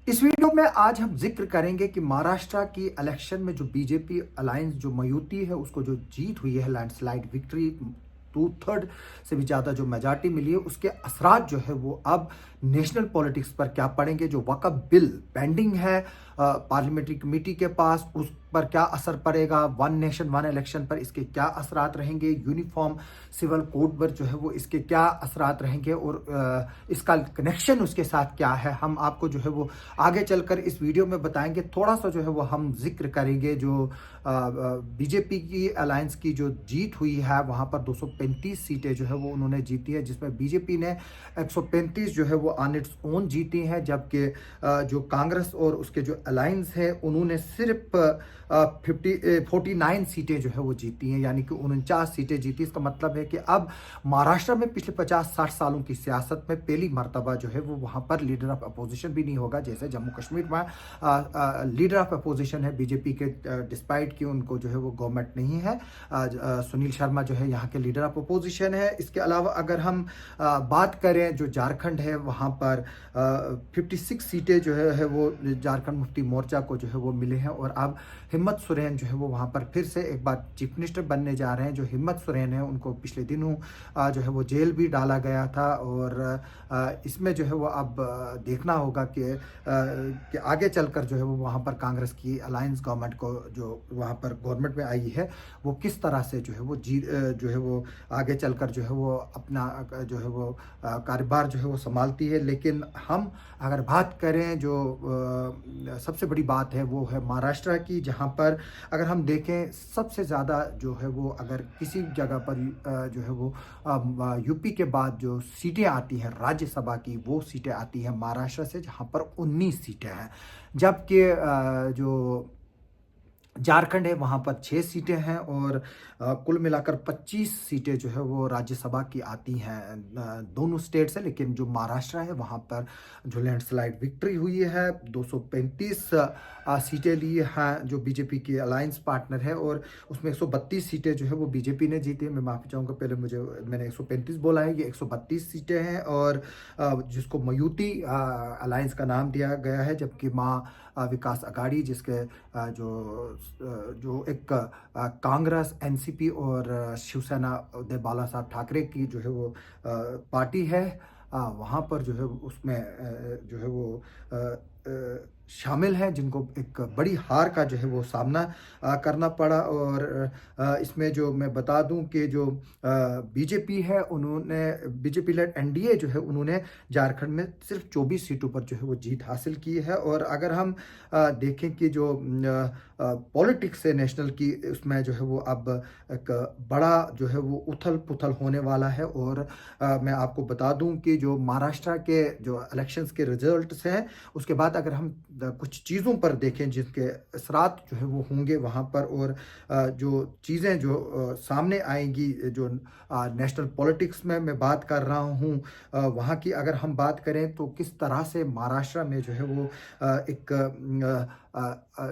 इस वीडियो में आज हम जिक्र करेंगे कि महाराष्ट्र की इलेक्शन में जो बीजेपी अलायंस जो मयूती है उसको जो जीत हुई है, लैंडस्लाइड विक्ट्री, 2/3 से भी ज़्यादा जो मेजॉरिटी मिली है, उसके असरात जो है वो अब नेशनल पॉलिटिक्स पर क्या पड़ेंगे। जो वक्फ बिल पेंडिंग है पार्लियामेंट्री कमेटी के पास, उस पर क्या असर पड़ेगा। वन नेशन वन इलेक्शन पर इसके क्या असरात रहेंगे। यूनिफॉर्म सिविल कोड पर जो है वो इसके क्या असरात रहेंगे और इसका कनेक्शन उसके साथ क्या है, हम आपको जो है वो आगे चलकर इस वीडियो में बताएंगे। थोड़ा सा जो है वो हम जिक्र करेंगे जो बीजेपी की अलायंस की जो जीत हुई है, वहां पर 235 सीटें जो है वो उन्होंने जीती है, जिसमें बीजेपी ने 135 जो है वो ऑन इट्स ओन जीती हैं, जबकि जो कांग्रेस और उसके जो अलायंस है उन्होंने सिर्फ 49 सीटें जो है वो जीती हैं, यानी कि 49 सीटें जीती। इसका मतलब है कि अब महाराष्ट्र में पिछले 50-60 सालों की सियासत में पहली मर्तबा जो है वो वहाँ पर लीडर ऑफ अपोजिशन भी नहीं होगा। जैसे जम्मू कश्मीर में लीडर ऑफ अपोजिशन है बीजेपी के, डिस्पाइट कि उनको जो है वो गवर्नमेंट नहीं है। सुनील शर्मा जो है यहाँ के लीडर ऑफ अपोजिशन है। इसके अलावा अगर हम बात करें जो झारखंड है, वहाँ पर 56 सीटें जो है वो झारखंड मुक्ति मोर्चा को जो है वो मिले हैं और अब हिम्मत सोरेन जो है वो वहाँ पर फिर से एक बार चीफ मिनिस्टर बनने जा रहे हैं। जो हिम्मत सोरेन है उनको पिछले दिनों जो है वो जेल भी डाला गया था और इसमें जो है वो अब देखना होगा कि आगे चलकर जो है वो वहाँ पर कांग्रेस की अलायंस गवर्नमेंट को जो वहाँ पर गवर्नमेंट में आई है वो किस तरह से जो है वो जो है वो आगे चलकर जो है वो अपना जो है वो कारोबार जो है वो संभालती है। लेकिन हम अगर बात करें जो सबसे बड़ी बात है वो है महाराष्ट्र की, जहाँ पर अगर हम देखें सबसे ज़्यादा जो है वो अगर किसी जगह पर जो है वो यूपी के बाद जो सीटें आती हैं राज्यसभा की, वो सीटें आती हैं महाराष्ट्र से, जहाँ पर 19 सीटें हैं। जबकि जो झारखंड है वहाँ पर 6 सीटें हैं और कुल मिलाकर 25 सीटें जो है वो राज्यसभा की आती हैं दोनों स्टेट से। लेकिन जो महाराष्ट्र है वहाँ पर जो लैंडस्लाइड विक्ट्री हुई है, 235 सीटें ली हैं जो बीजेपी की अलायंस पार्टनर है, और उसमें 132 सीटें जो है वो बीजेपी ने जीती है। मैं माफ़ी चाहूँगा, पहले मैंने 135 बोला है, ये 132 सीटें हैं और जिसको मयूती अलायंस का नाम दिया गया है। जबकि विकास अघाड़ी जिसके जो एक कांग्रेस, एनसीपी और शिवसेना उदय बाला साहब ठाकरे की जो है वो पार्टी है, वहाँ पर जो है उसमें जो है वो शामिल हैं, जिनको एक बड़ी हार का जो है वो सामना करना पड़ा। और इसमें जो मैं बता दूं कि जो बीजेपी है, उन्होंने बीजेपी लेड एनडीए जो है उन्होंने झारखंड में सिर्फ 24 सीटों पर जो है वो जीत हासिल की है। और अगर हम देखें कि जो पॉलिटिक्स है नेशनल की, उसमें जो है वो अब एक बड़ा जो है वो उथल पुथल होने वाला है। और मैं आपको बता दूं कि जो महाराष्ट्र के जो इलेक्शंस के रिजल्ट्स हैं, उसके बाद अगर हम कुछ चीज़ों पर देखें जिसके असरात जो है वो होंगे वहाँ पर, और जो चीज़ें जो सामने आएंगी जो नेशनल पॉलिटिक्स में मैं बात कर रहा हूँ, वहाँ की अगर हम बात करें तो किस तरह से महाराष्ट्र में जो है वो एक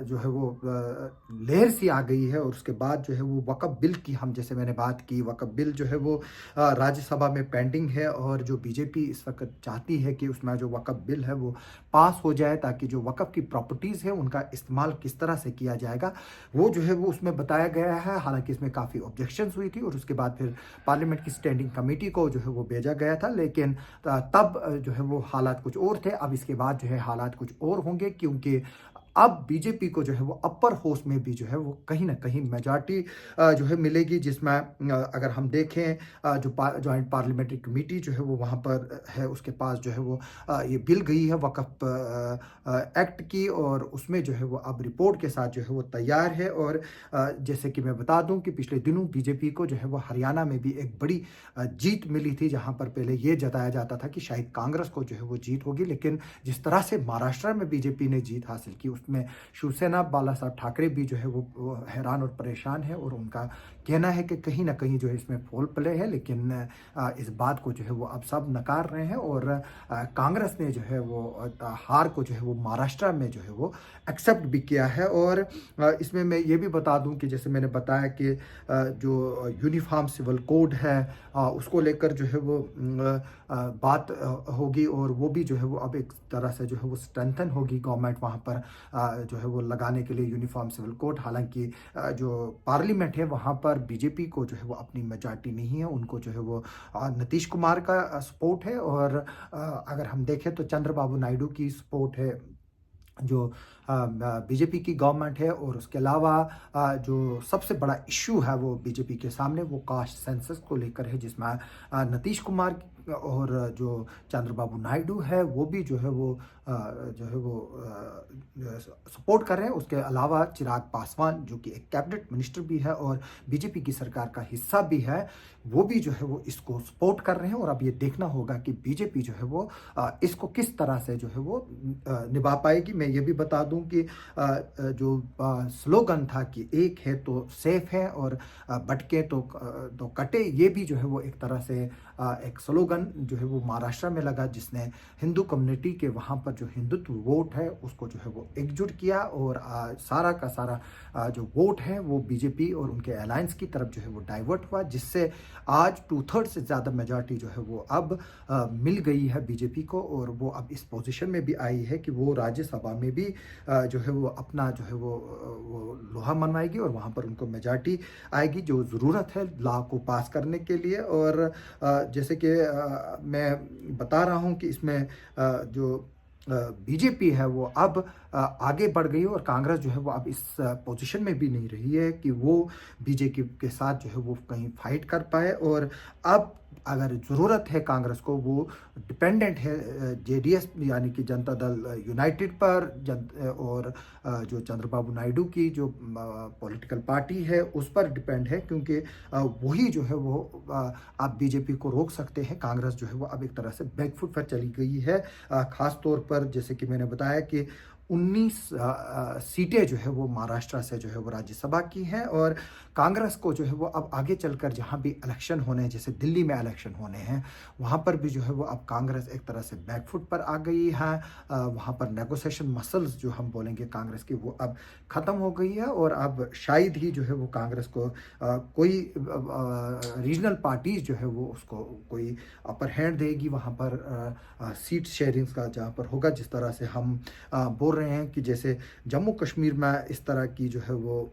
जो है वो लहर सी आ गई है। और उसके बाद जो है वो वक्फ बिल की, हम जैसे मैंने बात की, वक्फ बिल जो है वो राज्यसभा में पेंडिंग है और जो बीजेपी इस वक्त चाहती है कि उसमें जो वक्फ बिल है वो पास हो जाए, ताकि जो वक्फ की प्रॉपर्टीज़ है उनका इस्तेमाल किस तरह से किया जाएगा वो जो है वो उसमें बताया गया है। हालांकि इसमें काफ़ी ऑब्जेक्शंस हुई थी और उसके बाद फिर पार्लियामेंट की स्टैंडिंग कमेटी को जो है वो भेजा गया था, लेकिन तब जो है वो हालात कुछ और थे। अब इसके बाद जो है हालात कुछ और होंगे, क्योंकि अब बीजेपी को जो है वो अपर हाउस में भी जो है वो कहीं ना कहीं मेजॉरिटी जो है मिलेगी, जिसमें अगर हम देखें जो जॉइंट पार्लियामेंट्री कमेटी जो है वो वहाँ पर है, उसके पास जो है वो ये बिल गई है वक्फ एक्ट की, और उसमें जो है वो अब रिपोर्ट के साथ जो है वो तैयार है। और जैसे कि मैं बता दूं कि पिछले दिनों बीजेपी को जो है वो हरियाणा में भी एक बड़ी जीत मिली थी, जहाँ पर पहले ये जताया जाता था कि शायद कांग्रेस को जो है वो जीत होगी। लेकिन जिस तरह से महाराष्ट्र में बीजेपी ने जीत हासिल की, उसमें शिवसेना बाला साहब ठाकरे भी जो है वो हैरान और परेशान है, और उनका कहना है कि कहीं ना कहीं जो है इसमें फोल प्ले है, लेकिन इस बात को जो है वो अब सब नकार रहे हैं और कांग्रेस ने जो है वो हार को जो है वो महाराष्ट्र में जो है वो एक्सेप्ट भी किया है। और इसमें मैं ये भी बता दूं कि जैसे मैंने बताया कि जो यूनिफॉर्म सिविल कोड है उसको लेकर जो है वो बात होगी और वो भी जो है वो अब एक तरह से जो है वो स्ट्रेंथन होगी गवर्नमेंट वहाँ पर जो है वो लगाने के लिए यूनिफॉर्म सिविल कोड। हालांकि जो पार्लियामेंट है वहाँ पर बीजेपी को जो है वो अपनी मेजॉरिटी नहीं है, उनको जो है वो नीतीश कुमार का सपोर्ट है। और अगर हम देखें तो चंद्रबाबू नायडू की सपोर्ट है जो बीजेपी की गवर्नमेंट है। और उसके अलावा जो सबसे बड़ा इशू है वो बीजेपी के सामने वो कास्ट सेंसस को लेकर है, जिसमें नीतीश कुमार और जो चंद्रबाबू नायडू है वो भी जो है वो सपोर्ट कर रहे हैं। उसके अलावा चिराग पासवान जो कि एक कैबिनेट मिनिस्टर भी है और बीजेपी की सरकार का हिस्सा भी है, वो भी जो है वो इसको सपोर्ट कर रहे हैं। और अब ये देखना होगा कि बीजेपी जो है वो इसको किस तरह से जो है वो निभा पाएगी। मैं ये भी बता दूं कि जो स्लोगन था कि एक है तो सेफ है और बटके तो कटे, ये भी जो है वो एक तरह से एक स्लोगन जो है वो महाराष्ट्र में लगा, जिसने हिंदू कम्युनिटी के वहाँ पर जो हिंदुत्व वोट है उसको जो है वो एकजुट किया। और सारा का सारा जो वोट है वो बीजेपी और उनके अलायंस की तरफ जो है वो डाइवर्ट हुआ, जिससे आज 2/3 से ज़्यादा मेजॉरिटी जो है वो अब मिल गई है बीजेपी को। और वो अब इस पोजीशन में भी आई है कि वो राज्यसभा में भी जो है वो अपना जो है वो लोहा मनवाएगी और वहाँ पर उनको मेजॉरिटी आएगी जो ज़रूरत है लॉ को पास करने के लिए। और जैसे कि मैं बता रहा हूँ कि इसमें जो बीजेपी है वो अब आगे बढ़ गई और कांग्रेस जो है वो अब इस पोजीशन में भी नहीं रही है कि वो बीजेपी के साथ जो है वो कहीं फाइट कर पाए। और अब अगर ज़रूरत है कांग्रेस को, वो डिपेंडेंट है जेडीएस यानी कि जनता दल यूनाइटेड पर और जो चंद्रबाबू नायडू की जो पॉलिटिकल पार्टी है उस पर डिपेंड है, क्योंकि वही जो है वो अब बीजेपी को रोक सकते हैं। कांग्रेस जो है वो अब एक तरह से बैकफुट पर चली गई है, ख़ास तौर पर जैसे कि मैंने बताया कि 19 सीटें जो है वो महाराष्ट्र से जो है वो राज्यसभा की हैं। और कांग्रेस को जो है वो अब आगे चलकर जहाँ भी इलेक्शन होने हैं, जैसे दिल्ली में इलेक्शन होने हैं, वहाँ पर भी जो है वो अब कांग्रेस एक तरह से बैकफुट पर आ गई है। वहाँ पर नेगोशिएशन मसल्स जो हम बोलेंगे कांग्रेस की वो अब ख़त्म हो गई है। और अब शायद ही जो है वो कांग्रेस को कोई रीजनल पार्टीज जो है वो उसको कोई अपर हैंड देगी वहाँ पर सीट शेयरिंग्स का जहाँ पर होगा। जिस तरह से हम बोल रहे हैं कि जैसे जम्मू कश्मीर में इस तरह की जो है वो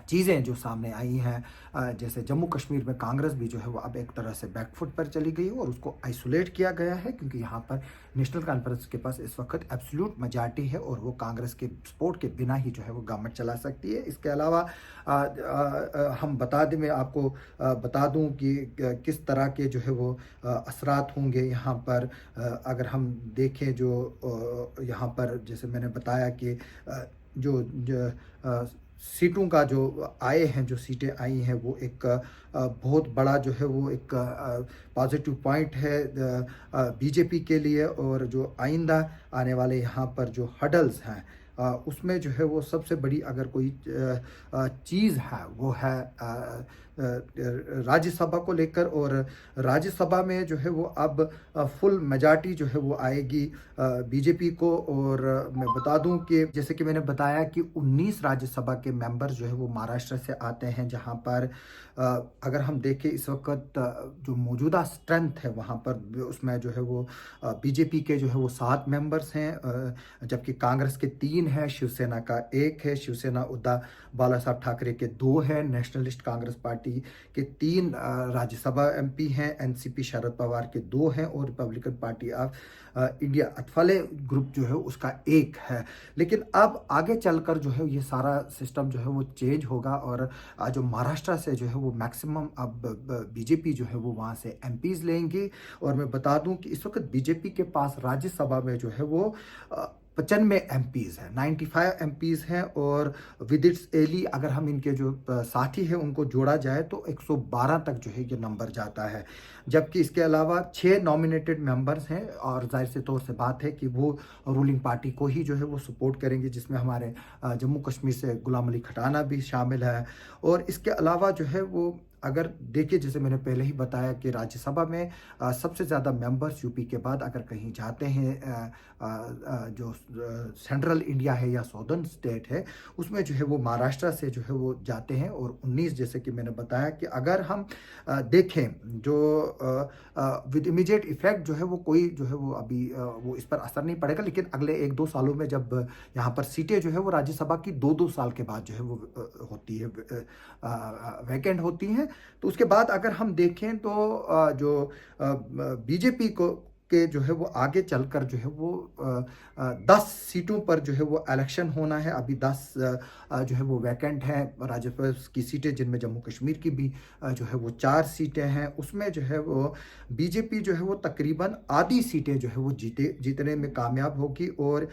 चीज़ें जो सामने आई हैं, जैसे जम्मू कश्मीर में कांग्रेस भी जो है वो अब एक तरह से बैकफुट पर चली गई और उसको आइसोलेट किया गया है, क्योंकि यहाँ पर नेशनल कॉन्फ्रेंस के पास इस वक्त एब्सोल्यूट मेजॉरिटी है और वो कांग्रेस के सपोर्ट के बिना ही जो है वो गवर्नमेंट चला सकती है। इसके अलावा हम बता दें, मैं आपको बता दूं कि किस तरह के जो है वो असरात होंगे यहाँ पर। अगर हम देखें जो यहाँ पर जैसे मैंने बताया कि जो सीटों का जो आए हैं, जो सीटें आई हैं, वो एक बहुत बड़ा जो है वो एक पॉजिटिव पॉइंट है बीजेपी के लिए। और जो आइंदा आने वाले यहाँ पर जो हडल्स हैं उसमें जो है वो सबसे बड़ी अगर कोई चीज़ है वो है राज्यसभा को लेकर। और राज्यसभा में जो है वो अब फुल मेजॉरिटी जो है वो आएगी बीजेपी को। और मैं बता दूं कि जैसे कि मैंने बताया कि 19 राज्यसभा के मेंबर जो है वो महाराष्ट्र से आते हैं, जहां पर अगर हम देखें इस वक्त जो मौजूदा स्ट्रेंथ है वहां पर उसमें जो है वो बीजेपी के जो है वो 7 मेंबर्स हैं, जबकि कांग्रेस के 3 हैं, शिवसेना का 1 है, शिवसेना उद्धव बाला साहब ठाकरे के 2 हैं, नेशनलिस्ट कांग्रेस पार्टी के 3 राज्यसभा एमपी हैं, एनसीपी शरद पवार के 2 हैं और Republican Party of India Athawale group जो है उसका 1 है। लेकिन अब आगे चलकर जो है ये सारा सिस्टम जो है वो चेंज होगा और जो महाराष्ट्र से जो है वो मैक्सिमम अब बीजेपी जो है वो वहाँ से एमपीज लेंगे। और मैं बता दूं कि इस वक्त बीजेपी के पास राज्यसभा में जो है वो 95 एमपीज़ हैं, 95 एमपीज़ हैं और विदिट्स एली अगर हम इनके जो साथी हैं उनको जोड़ा जाए तो 112 तक जो है ये नंबर जाता है। जबकि इसके अलावा 6 नॉमिनेटेड मेंबर्स हैं और ज़ाहिर से तौर से बात है कि वो रूलिंग पार्टी को ही जो है वो सपोर्ट करेंगे, जिसमें हमारे जम्मू कश्मीर से गुलाम अली खटाना भी शामिल है। और इसके अलावा जो है वो अगर देखिए, जैसे मैंने पहले ही बताया कि राज्यसभा में सबसे ज़्यादा मेंबर्स यूपी के बाद अगर कहीं जाते हैं जो सेंट्रल इंडिया है या सौदर्न स्टेट है, उसमें जो है वो महाराष्ट्र से जो है वो जाते हैं। और 19 जैसे कि मैंने बताया कि अगर हम देखें जो विद इमीडिएट इफेक्ट जो है वो कोई जो है वो अभी वो इस पर असर नहीं पड़ेगा, लेकिन अगले 1-2 सालों में जब यहाँ पर सीटें जो है वो राज्यसभा की 2-2 साल के बाद जो है वो होती है, वैकेंट होती हैं। तो उसके बाद अगर हम देखें तो जो बीजेपी को के जो है वो आगे चलकर जो है वो 10 सीटों पर जो है वो इलेक्शन होना है। अभी 10 जो है वो वैकेंट हैं राज्यसभा की सीटें, जिनमें जम्मू कश्मीर की भी जो है वो 4 सीटें हैं। उसमें जो है वो बीजेपी जो है वो तकरीबन आधी सीटें जो है वो जीतने में कामयाब होगी। और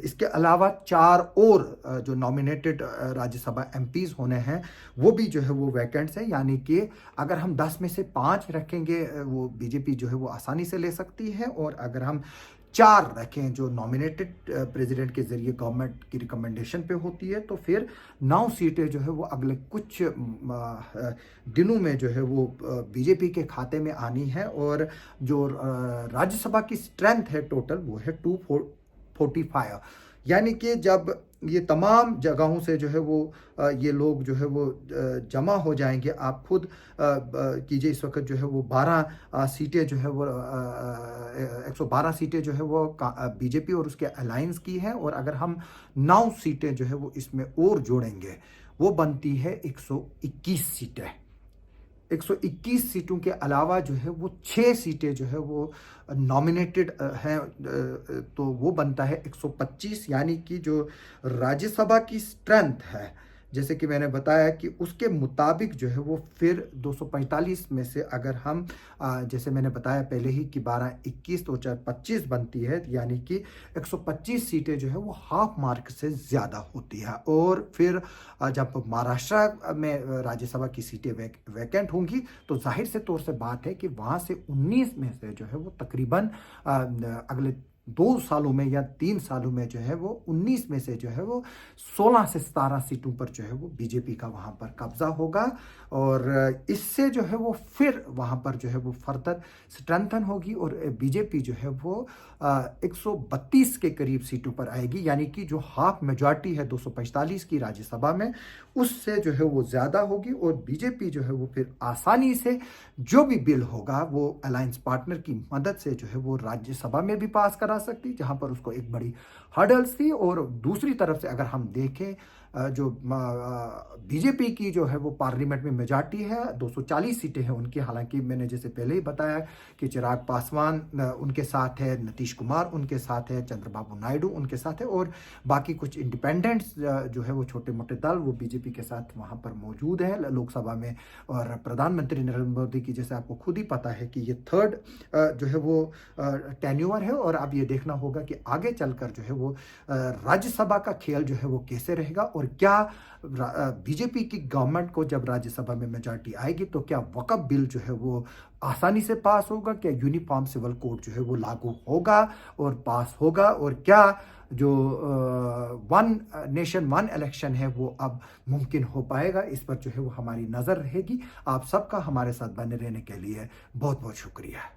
इसके अलावा 4 और जो नॉमिनेटेड राज्यसभा एमपीज़ होने हैं वो भी जो है वो वैकेंट्स हैं, यानी कि अगर हम 10 में से 5 रखेंगे वो बीजेपी जो है वो आसानी से ले सकती है। और अगर हम 4 रखें जो नॉमिनेटेड प्रेसिडेंट के ज़रिए गवर्नमेंट की रिकमेंडेशन पे होती है, तो फिर 9 सीटें जो है वो अगले कुछ दिनों में जो है वो बीजेपी के खाते में आनी है। और जो राज्यसभा की स्ट्रेंथ है टोटल वो है 245, यानी कि जब ये तमाम जगहों से जो है वो ये लोग जो है वो जमा हो जाएंगे। आप खुद कीजिए, इस वक्त जो है वो 12 सीटें जो है वो 112 सीटें जो है वो बीजेपी और उसके अलायंस की हैं। और अगर हम 9 सीटें जो है वो इसमें और जोड़ेंगे वो बनती है 121 सीटें। 121 सीटों के अलावा जो है वो 6 सीटें जो है वो नॉमिनेटेड हैं, तो वो बनता है 125, यानी कि जो राज्यसभा की स्ट्रेंथ है, जैसे कि मैंने बताया कि उसके मुताबिक जो है वो फिर 245 में से अगर हम जैसे मैंने बताया पहले ही कि 12-21 तो 4-25 बनती है, यानी कि 125 सीटें जो है वो हाफ मार्क से ज़्यादा होती है। और फिर जब महाराष्ट्र में राज्यसभा की सीटें वैकेंट होंगी तो जाहिर से तौर से बात है कि वहाँ से 19 में से जो है वो तकरीबन अगले 2 सालों में या 3 सालों में जो है वो 19 में से जो है वो 16 से 17 सीटों पर जो है वो बीजेपी का वहाँ पर कब्जा होगा। और इससे जो है वो फिर वहाँ पर जो है वो फर्दर स्ट्रेंथन होगी और बीजेपी जो है वो 132 के करीब सीटों पर आएगी, यानी कि जो हाफ मेजॉरिटी है 245 की राज्यसभा में, उससे जो है वो ज़्यादा होगी। और बीजेपी जो है वो फिर आसानी से जो भी बिल होगा वो अलायंस पार्टनर की मदद से जो है वो राज्यसभा में भी पास करा सकती, जहां पर उसको एक बड़ी हर्डल्स थी। और दूसरी तरफ से अगर हम देखें जो बीजेपी की जो है वो पार्लियामेंट में मेजॉरिटी है, 240 सीटें हैं उनकी। हालांकि मैंने जैसे पहले ही बताया कि चिराग पासवान उनके साथ है, नीतीश कुमार उनके साथ है, चंद्रबाबू नायडू उनके साथ है, और बाकी कुछ इंडिपेंडेंट्स जो है वो छोटे मोटे दल वो बीजेपी के साथ वहाँ पर मौजूद है लोकसभा में। और प्रधानमंत्री नरेंद्र मोदी की, जैसे आपको खुद ही पता है कि ये 3rd जो है वो टेन्योर है। और अब ये देखना होगा कि आगे चलकर जो है वो राज्यसभा का खेल जो है वो कैसे रहेगा, और क्या बीजेपी की गवर्नमेंट को जब राज्यसभा में मेजॉरिटी आएगी तो क्या वक्फ बिल जो है वो आसानी से पास होगा, क्या यूनिफॉर्म सिविल कोड जो है वो लागू होगा और पास होगा, और क्या जो 1 नेशन 1 इलेक्शन है वो अब मुमकिन हो पाएगा। इस पर जो है वो हमारी नज़र रहेगी। आप सबका हमारे साथ बने रहने के लिए बहुत बहुत शुक्रिया।